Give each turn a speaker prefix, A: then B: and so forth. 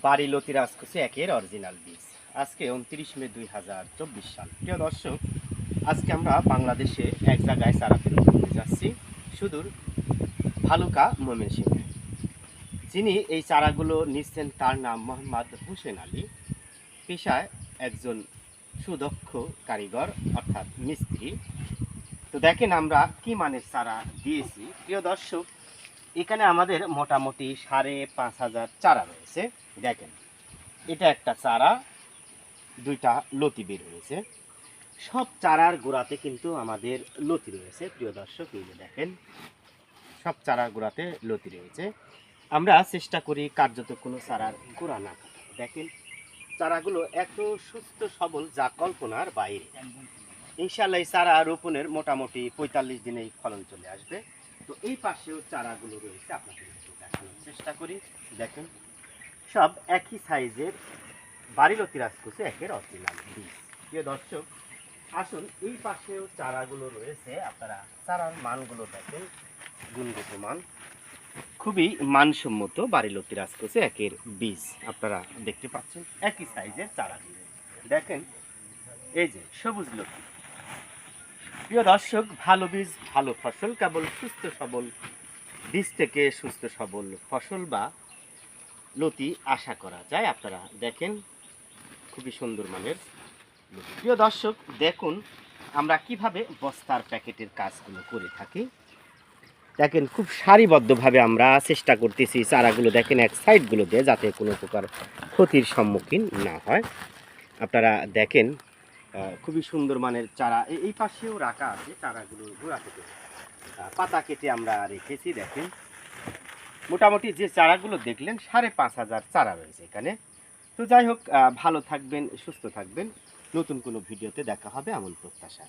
A: বাড়ি লতি রাজকুচি একের অরিজিনাল বীজ। আজকে 29 মে 2024 সাল। প্রিয় দর্শক, আজকে আমরা বাংলাদেশে এক জায়গায় চারা ফেরত করতে যাচ্ছি, সুদূর ভালুকা ময়মনসিংহে। যিনি এই চারাগুলো নিচ্ছেন তার নাম মোহাম্মদ হোসেন আলী। পেশায় একজন সুদক্ষ কারিগর অর্থাৎ মিস্ত্রি। তো দেখেন আমরা কি মানের চারা দিয়েছি। প্রিয় দর্শক, এখানে আমাদের মোটামুটি 5,500 চারা রয়েছে। দেখেন, এটা একটা চারা, দুইটা লতি বের হয়েছে। সব চারার গোড়াতে কিন্তু আমাদের লতি রয়েছে। প্রিয় দর্শক, এই যে দেখেন, সব চারার গোড়াতে লতি রয়েছে। আমরা চেষ্টা করি কার্যত কোনো চারার গোড়া না কাটা। দেখেন চারাগুলো এত সুস্থ সবল যা কল্পনার বাইরে। ইনশাআল্লাহ এই চারা রোপণের মোটামুটি 45 দিনেই ফলন চলে আসবে। তো এই পাশেও চারাগুলো রয়েছে, আপনাদের একটু দেখানোর চেষ্টা করি। দেখেন সব একই সাইজের বাড়ি লতি রাজকুচি একের অরিজিনাল বীজ। প্রিয় দর্শক, আসুন এই পাশেও চারাগুলো রয়েছে। আপনারা চারার মানগুলো দেখেন, গুণগত মান খুবই মানসম্মত। বাড়ি লতি রাজকুচি একের বীজ আপনারা দেখতে পাচ্ছেন, একই সাইজের চারাগুলো দেখেন। এই যে সবুজ লতি। প্রিয় দর্শক, ভালো বীজ ভালো ফসল, কেবল সুস্থ সবল বীজ থেকে সুস্থ সবল ফসল বা লতি আশা করা যায়। আপনারা দেখেন খুবই সুন্দর মানের লতি। প্রিয় দর্শক, দেখুন আমরা কিভাবে বস্তার প্যাকেটের কাজগুলো করে থাকি। দেখেন খুব সারিবদ্ধভাবে আমরা চেষ্টা করতেছি চারাগুলো দেখেন এক সাইডগুলো দিয়ে, যাতে কোনো প্রকার ক্ষতির সম্মুখীন না হয়। আপনারা দেখেন খুবই সুন্দর মানের চারা এই পাশেও রাখা আছে। চারাগুলো গোড়া থেকে পাতা কেটে আমরা রেখেছি। দেখেন মোটামুটি যে চারাগুলো দেখলেন 5,500 চারা রয়েছে এখানে। তো যাই হোক, ভালো থাকবেন, সুস্থ থাকবেন। নতুন কোনো ভিডিওতে দেখা হবে এমন প্রত্যাশা।